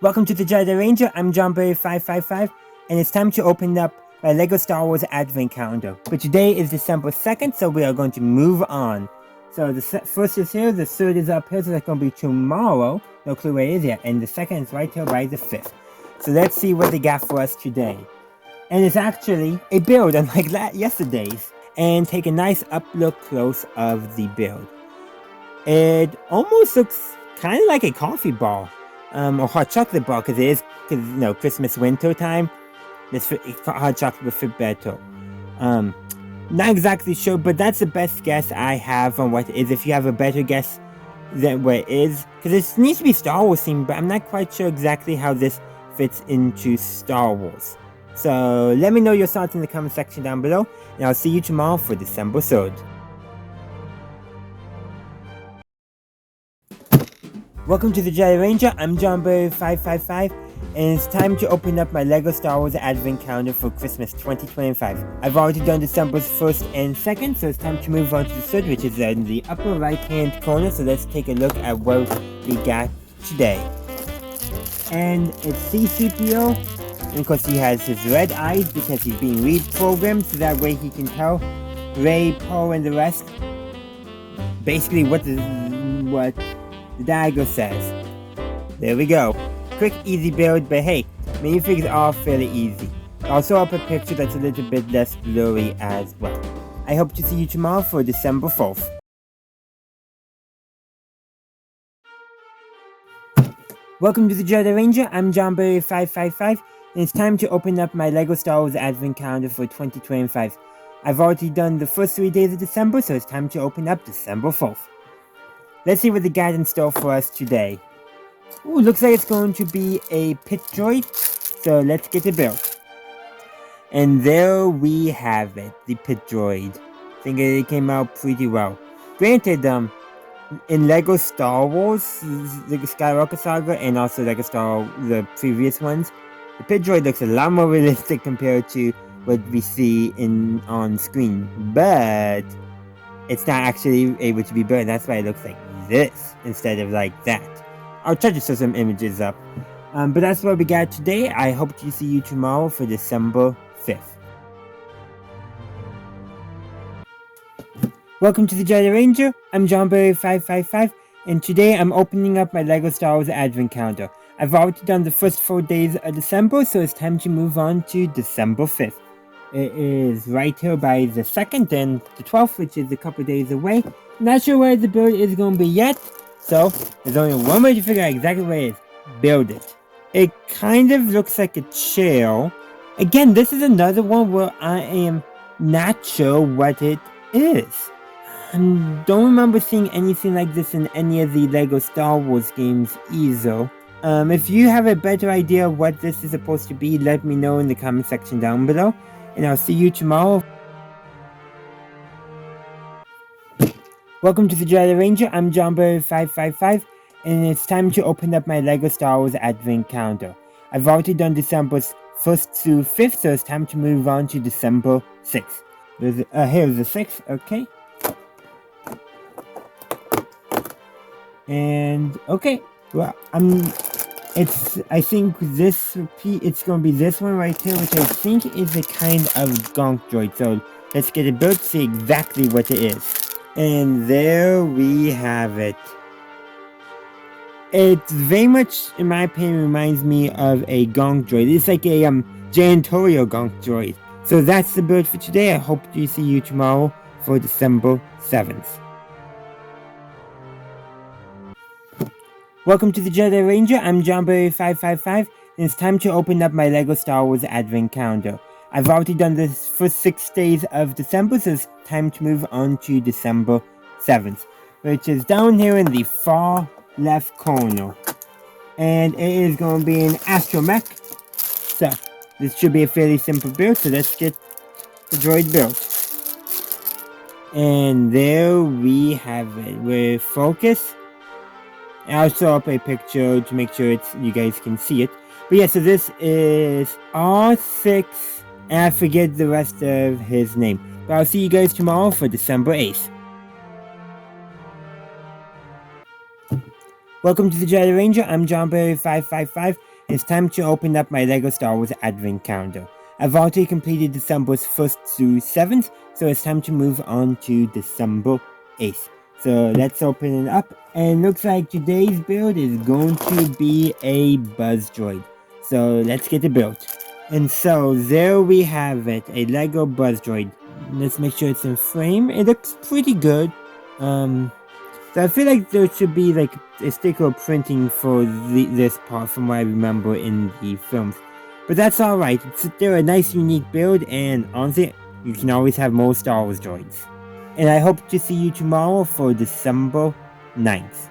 Welcome to the Jedi Ranger. I'm John Berry 555, and it's time to open up my LEGO Star Wars Advent Calendar. But today is December 2nd, so we are going to move on. So the first is here, the third is up here, so that's going to be tomorrow. No clue where it is yet. And the second is right here by the 5th. So let's see what they got for us today. And it's actually a build, unlike yesterday's. And take a nice up close of the build. It almost looks kind of like a coffee bar. Or hot chocolate bar, because it is, Christmas winter time. This hot chocolate would fit better. Not exactly sure, but that's the best guess I have on what it is. If you have a better guess than what it is, because it needs to be Star Wars themed, but I'm not quite sure exactly how this fits into Star Wars. So let me know your thoughts in the comment section down below, and I'll see you tomorrow for December 3rd. Welcome to the Jedi Ranger. I'm John Berry 555, and it's time to open up my LEGO Star Wars Advent Calendar for Christmas 2025. I've already done December's 1st and 2nd, so it's time to move on to the 3rd, which is in the upper right hand corner. So let's take a look at what we got today. And it's C-3PO, and of course he has his red eyes because he's being reprogrammed, so that way he can tell Rey, Poe, and the rest basically what the diagram says. There we go. Quick, easy build, but hey, minifigs are fairly easy. I'll throw up a picture that's a little bit less blurry as well. I hope to see you tomorrow for December 4th. Welcome to the Jedi Ranger. I'm John Berry 555, and it's time to open up my LEGO Star Wars Advent Calendar for 2025. I've already done the first 3 days of December, so it's time to open up December 4th. Let's see what they got in store for us today. Ooh, looks like it's going to be a pit droid, so let's get it built. And there we have it, the pit droid. I think it came out pretty well. Granted, in LEGO Star Wars, the Skywalker Saga, and also LEGO the previous ones, the pit droid looks a lot more realistic compared to what we see on screen. But it's not actually able to be built, and that's why it looks like this instead of like that. I'll try to show some images up. But that's what we got today. I hope to see you tomorrow for December 5th. Welcome to the Jedi Ranger. I'm John Berry 555, and today I'm opening up my LEGO Star Wars Advent Calendar. I've already done the first 4 days of December, so it's time to move on to December 5th. It is right here by the 2nd and the 12th, which is a couple days away. Not sure where the build is going to be yet, so there's only one way to figure out exactly where it is. Build it. It kind of looks like a chair. Again, this is another one where I am not sure what it is. I don't remember seeing anything like this in any of the LEGO Star Wars games either. If you have a better idea of what this is supposed to be, let me know in the comment section down below. And I'll see you tomorrow. Welcome to the Jedi Ranger. I'm John Berry 555, and it's time to open up my LEGO Star Wars Advent Calendar. I've already done December's 1st through 5th, so it's time to move on to December 6th. Here's the 6th, okay. And, okay, well, I think it's going to be this one right here, which I think is a kind of gonk droid. So let's get it built to see exactly what it is. And there we have it. It very much, in my opinion, reminds me of a gonk droid. It's like a janitorial gonk droid. So that's the build for today. I hope to see you tomorrow for December 7th. Welcome to the Jedi Ranger. I'm John Berry 555, and it's time to open up my LEGO Star Wars Advent Calendar. I've already done this for 6 days of December, so it's time to move on to December 7th, which is down here in the far left corner. And it is going to be an astromech. So, this should be a fairly simple build, so let's get the droid built. And there we have it. We're focused. I'll show up a picture to make sure you guys can see it. But yeah, so this is R6, and I forget the rest of his name. But I'll see you guys tomorrow for December 8th. Welcome to the Jedi Ranger. I'm John Berry 555, It's time to open up my LEGO Star Wars Advent Calendar. I've already completed December's 1st through 7th, so it's time to move on to December 8th. So let's open it up, and looks like today's build is going to be a Buzz Droid. So let's get it built. And so there we have it, a LEGO Buzz Droid. Let's make sure it's in frame. It looks pretty good. So I feel like there should be like a sticker printing for this part from what I remember in the films. But that's alright, they're a nice unique build, and honestly, you can always have more Star Wars droids. And I hope to see you tomorrow for December 9th.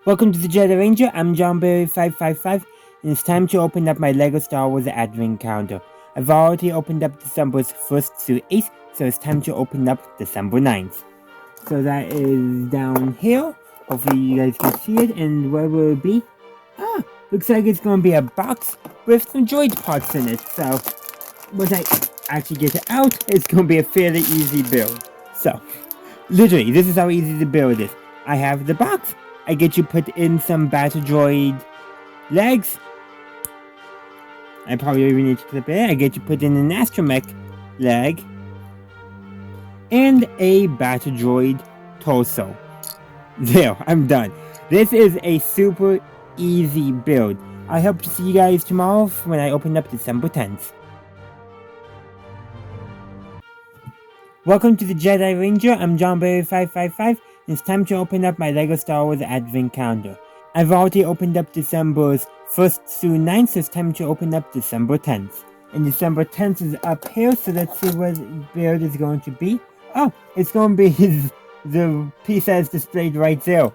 Welcome to the Jedi Ranger, I'm JohnBerry555, and it's time to open up my LEGO Star Wars Advent Calendar. I've already opened up December's 1st through 8th, so it's time to open up December 9th. So that is down here. Hopefully you guys can see it. And where will it be? Looks like it's going to be a box with some droid parts in it. So once I actually get it out, it's going to be a fairly easy build. So, literally, this is how easy the build is. I have the box. I get to put in some battle droid legs. I probably even need to clip it. I get to put in an astromech leg. And a battle droid torso. There, I'm done. This is a super easy build. I hope to see you guys tomorrow when I open up December 10th. Welcome to the Jedi Ranger, I'm JohnBerry555, and it's time to open up my LEGO Star Wars Advent Calendar. I've already opened up December's 1st through 9th, so it's time to open up December 10th. And December 10th is up here, so let's see what build is going to be. Oh, it's going to be the piece that's displayed right there.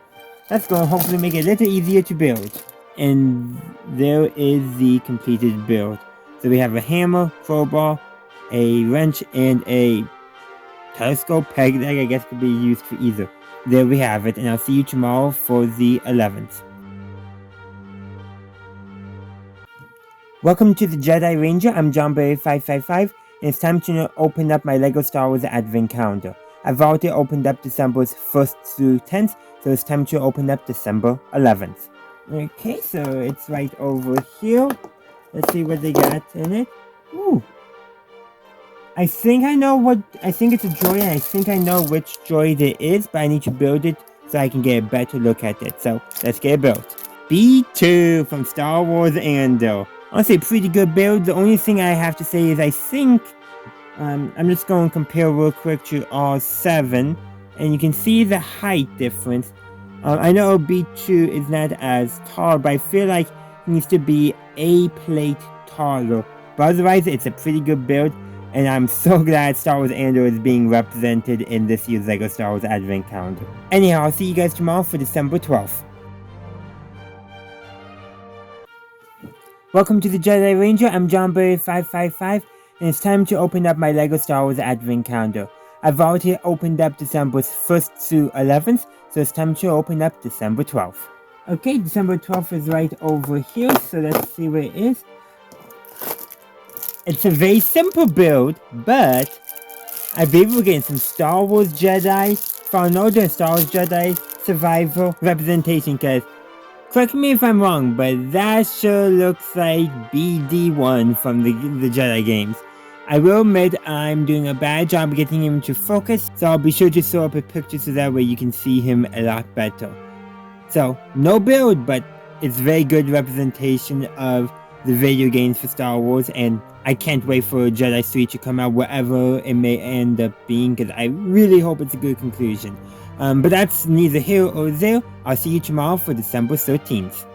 That's going to hopefully make it a little easier to build. And there is the completed build. So we have a hammer, crowbar, a wrench, and a telescope peg that I guess could be used for either. There we have it, and I'll see you tomorrow for the 11th. Welcome to the Jedi Ranger, I'm JohnBerry555. And it's time to open up my LEGO Star Wars Advent Calendar. I've already opened up December's 1st through 10th, so it's time to open up December 11th. Okay, so it's right over here. Let's see what they got in it. Ooh. I think it's a droid, and I think I know which droid it is, but I need to build it so I can get a better look at it. So, let's get it built. B2 from Star Wars Andor. Honestly, pretty good build. The only thing I have to say is I think, I'm just going to compare real quick to R7, and you can see the height difference. I know B2 is not as tall, but I feel like it needs to be a plate taller. But otherwise, it's a pretty good build, and I'm so glad Star Wars Andor is being represented in this year's LEGO Star Wars Advent Calendar. Anyhow, I'll see you guys tomorrow for December 12th. Welcome to the Jedi Ranger, I'm JohnBerry555, and it's time to open up my LEGO Star Wars Advent Calendar. I've already opened up December's 1st through 11th, so it's time to open up December 12th. Okay, December 12th is right over here, so let's see where it is. It's a very simple build, but I believe we're getting some Star Wars Jedi, Fallen Order and Star Wars Jedi Survivor representation, because correct me if I'm wrong, but that sure looks like BD1 from the Jedi games. I will admit I'm doing a bad job getting him to focus, so I'll be sure to throw up a picture so that way you can see him a lot better. So, no build, but it's very good representation of the video games for Star Wars, and I can't wait for Jedi 3 to come out, whatever it may end up being, because I really hope it's a good conclusion. But that's neither here or there. I'll see you tomorrow for December 13th.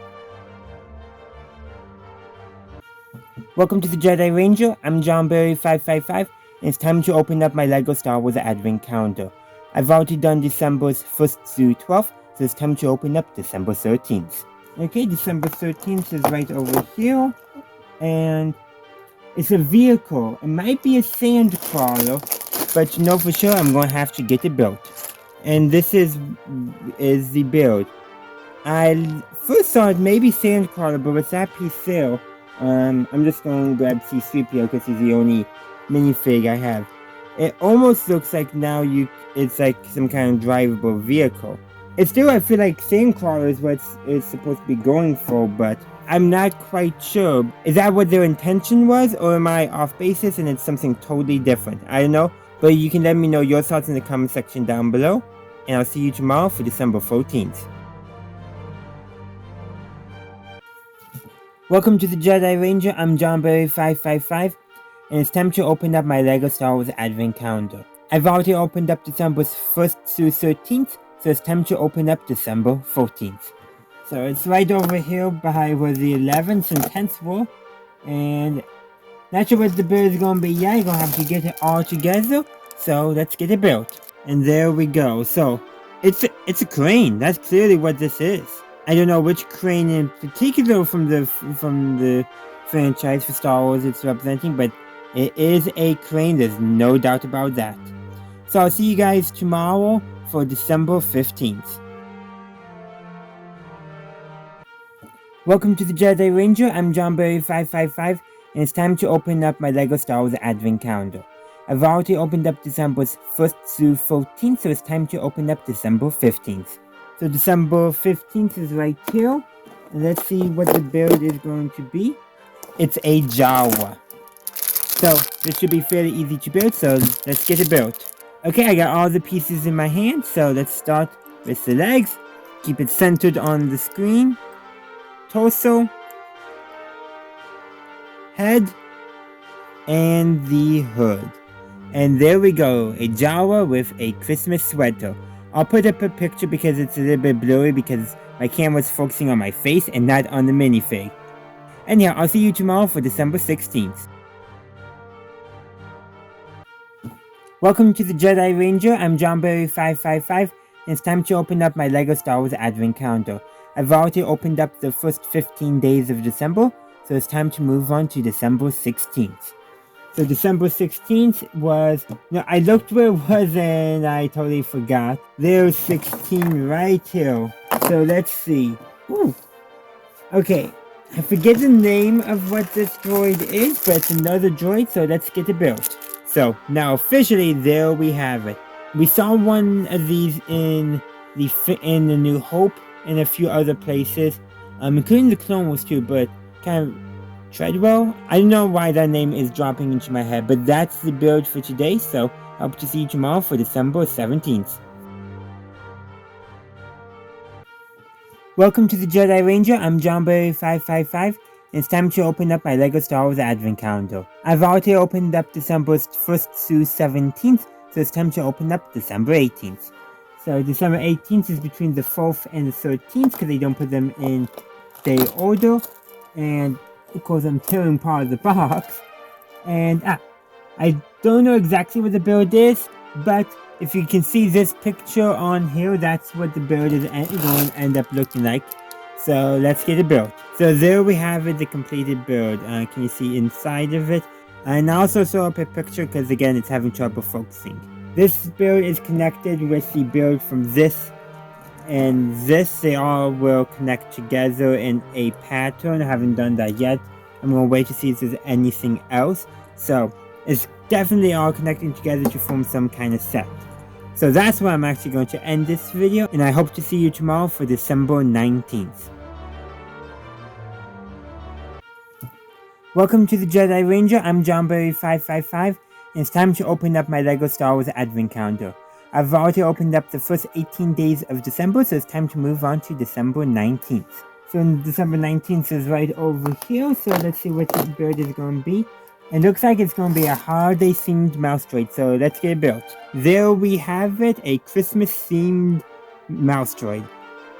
Welcome to the Jedi Ranger, I'm JohnBerry555, and it's time to open up my LEGO Star Wars Advent Calendar. I've already done December's 1st through 12th, so it's time to open up December 13th. Okay, December 13th is right over here, and it's a vehicle. It might be a sand crawler, but to know for sure, I'm going to have to get it built. And this is the build. I first thought maybe Sandcrawler, but with that piece there, I'm just going to grab C-3PO because he's the only minifig I have. It almost looks like now it's like some kind of drivable vehicle. It's still, I feel like Sandcrawler is what it's supposed to be going for, but I'm not quite sure. Is that what their intention was, or am I off basis and it's something totally different? I don't know, but you can let me know your thoughts in the comment section down below, and I'll see you tomorrow for December 14th. Welcome to the Jedi Ranger, I'm JohnBerry555, and it's time to open up my LEGO Star Wars Advent Calendar. I've already opened up December 1st through 13th, so it's time to open up December 14th. So it's right over here behind where the 11th and 10th were, and not sure what the build is going to be yet. You're going to have to get it all together, so let's get it built. And there we go. So it's a crane. That's clearly what this is. I don't know which crane in particular from the franchise for Star Wars it's representing, but it is a crane. There's no doubt about that. So I'll see you guys tomorrow for December 15th. Welcome to the Jedi Ranger, I'm JohnBerry555, and it's time to open up my LEGO Star Wars Advent Calendar. I've already opened up December 1st through 14th, so it's time to open up December 15th. So December 15th is right here, and let's see what the build is going to be. It's a Jawa. So this should be fairly easy to build, so let's get it built. Okay, I got all the pieces in my hand, so let's start with the legs. Keep it centered on the screen. Torso, head, and the hood. And there we go, a Jawa with a Christmas sweater. I'll put up a picture because it's a little bit blurry because my camera's focusing on my face and not on the minifig. Anyhow, I'll see you tomorrow for December 16th. Welcome to the Jedi Ranger, I'm JohnBerry555, and it's time to open up my LEGO Star Wars Advent Calendar. I've already opened up the first 15 days of December, so it's time to move on to December 16th. So December 16th was, no, I looked where it was and I totally forgot. There's 16 right here. So let's see. Ooh. Okay, I forget the name of what this droid is, but it's another droid, so let's get it built. So now officially, there we have it. We saw one of these in the New Hope and a few other places, including the Clone Wars too, but kind of Treadwell? I don't know why that name is dropping into my head, but that's the build for today, so I hope to see you tomorrow for December 17th. Welcome to the Jedi Ranger, I'm JohnBerry555, and it's time to open up my LEGO Star Wars Advent Calendar. I've already opened up December 1st through 17th, so it's time to open up December 18th. So December 18th is between the 4th and the 13th, because they don't put them in day order, and of course I'm tearing part of the box, and I don't know exactly what the build is, but if you can see this picture on here, that's what the build is going to end up looking like. So let's get it built. So there we have it, the completed build. Can you see inside of it? And I also saw up a picture because again it's having trouble focusing. This build is connected with the build from this and this. They all will connect together in a pattern. I haven't done that yet. I'm going to wait to see if there's anything else. So it's definitely all connecting together to form some kind of set. So that's where I'm actually going to end this video, and I hope to see you tomorrow for December 19th. Welcome to the Jedi Ranger, I'm JohnBerry555, and it's time to open up my LEGO Star Wars Advent Calendar. I've already opened up the first 18 days of December, so it's time to move on to December 19th. So December 19th is right over here, so let's see what this build is going to be. It looks like it's going to be a holiday-themed mouse droid, so let's get it built. There we have it, a Christmas-themed mouse droid.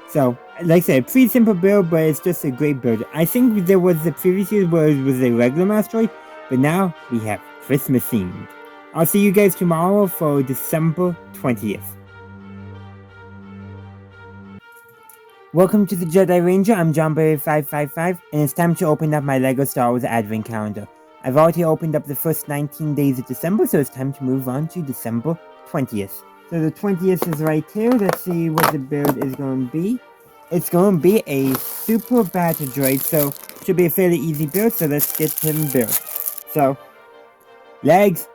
So, like I said, pretty simple build, but it's just a great build. I think there was the previous year where it was a regular mouse droid, but now we have Christmas-themed. I'll see you guys tomorrow for December 20th. Welcome to the Jedi Ranger, I'm JohnBerry555, and it's time to open up my LEGO Star Wars Advent Calendar. I've already opened up the first 19 days of December, so it's time to move on to December 20th. So the 20th is right here. Let's see what the build is going to be. It's going to be a super battle droid, so it should be a fairly easy build, so let's get him built. So, legs,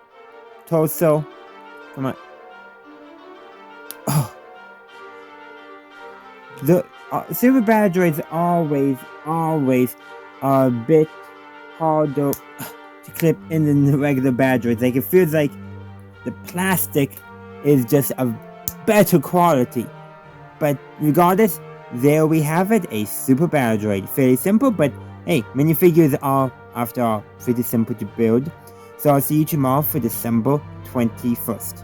torso, come on. Oh. The silver battle droids always are a bit harder to clip in the regular battle droids. Like, it feels like the plastic is just of better quality. But regardless, there we have it, a super battle droid. Fairly simple, but hey, minifigures are, after all, pretty simple to build. So I'll see you tomorrow for December 21st.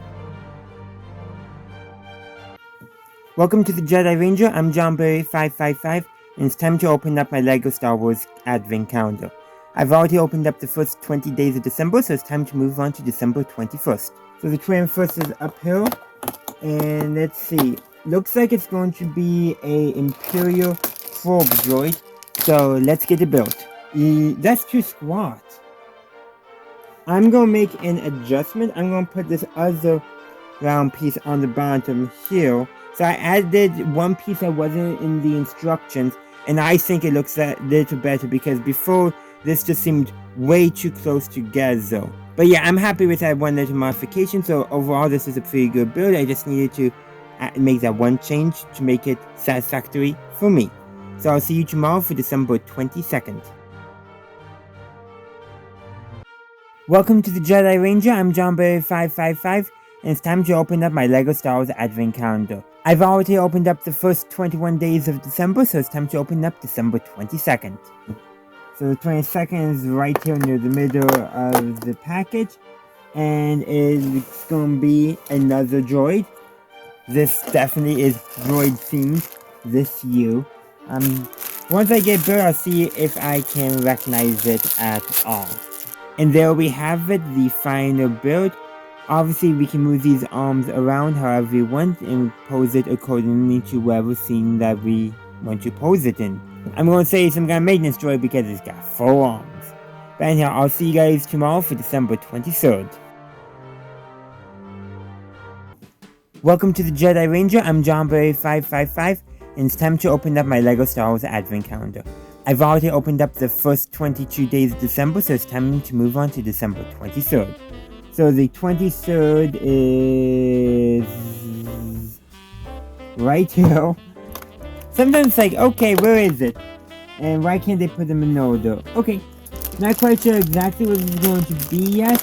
Welcome to the Jedi Ranger. I'm JohnBerry555, and it's time to open up my LEGO Star Wars Advent Calendar. I've already opened up the first 20 days of December, so it's time to move on to December 21st. So the 21st is uphill, and let's see. Looks like it's going to be a Imperial probe droid, so let's get it built. That's too squat. I'm going to make an adjustment. I'm going to put this other round piece on the bottom here. So I added one piece that wasn't in the instructions, and I think it looks a little better because before this just seemed way too close together. But yeah, I'm happy with that one little modification, so overall this is a pretty good build. I just needed to make that one change to make it satisfactory for me. So I'll see you tomorrow for December 22nd. Welcome to the Jedi Ranger. I'm JohnBerry555, and it's time to open up my LEGO Star Wars Advent Calendar. I've already opened up the first 21 days of December, so it's time to open up December 22nd. So the 22nd is right here near the middle of the package, and it's going to be another droid. This definitely is droid themed this year. Once I get built, I'll see if I can recognize it at all. And there we have it, the final build. Obviously, we can move these arms around however we want and pose it accordingly to whatever scene that we want to pose it in. I'm going to say some kind of maintenance droid because it's got 4 arms. But anyhow, I'll see you guys tomorrow for December 23rd. Welcome to the Jedi Ranger. I'm JohnBerry555, and it's time to open up my LEGO Star Wars Advent Calendar. I've already opened up the first 22 days of December, so it's time to move on to December 23rd. So the 23rd is right here. Sometimes it's like, okay, where is it? And why can't they put them in order? Okay, not quite sure exactly what it's going to be yet.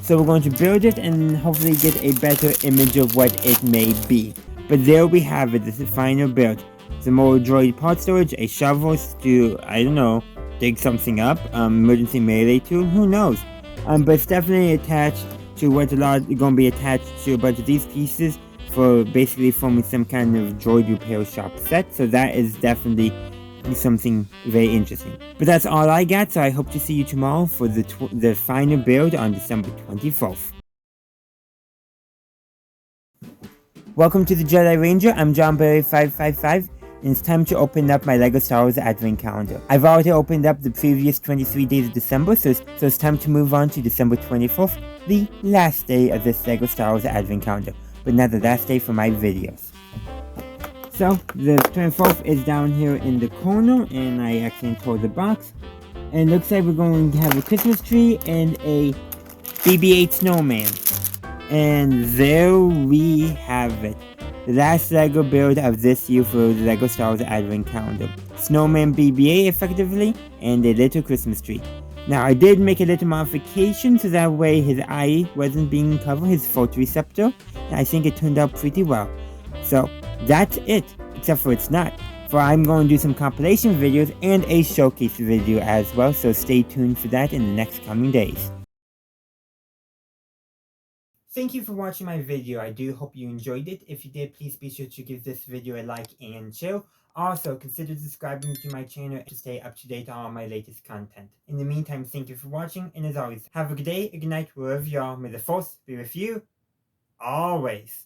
So we're going to build it and hopefully get a better image of what it may be. But there we have it, this is the final build. Some more droid part storage, a shovel to, I don't know, dig something up, emergency melee tool, who knows. But it's definitely attached to what's going to be attached to a bunch of these pieces for basically forming some kind of droid repair shop set. So that is definitely something very interesting. But that's all I got, so I hope to see you tomorrow for the final build on December 24th. Welcome to the Jedi Ranger. I'm JohnBerry555, and it's time to open up my LEGO Star Wars Advent Calendar. I've already opened up the previous 23 days of December, so it's time to move on to December 24th, the last day of this LEGO Star Wars Advent Calendar, but not the last day for my videos. So, the 24th is down here in the corner, and I accidentally tore the box. And it looks like we're going to have a Christmas tree and a BB-8 snowman. And there we have it. The last LEGO build of this year for the LEGO Star Wars Advent Calendar. Snowman BB-8 effectively, and a little Christmas tree. Now I did make a little modification so that way his eye wasn't being covered, his photoreceptor. And I think it turned out pretty well. So that's it, except for it's not. For I'm going to do some compilation videos and a showcase video as well, so stay tuned for that in the next coming days. Thank you for watching my video. I do hope you enjoyed it. If you did, please be sure to give this video a like and share. Also, consider subscribing to my channel to stay up to date on all my latest content. In the meantime, thank you for watching, and as always, have a good day, a good night, wherever you are. May the Force be with you, always.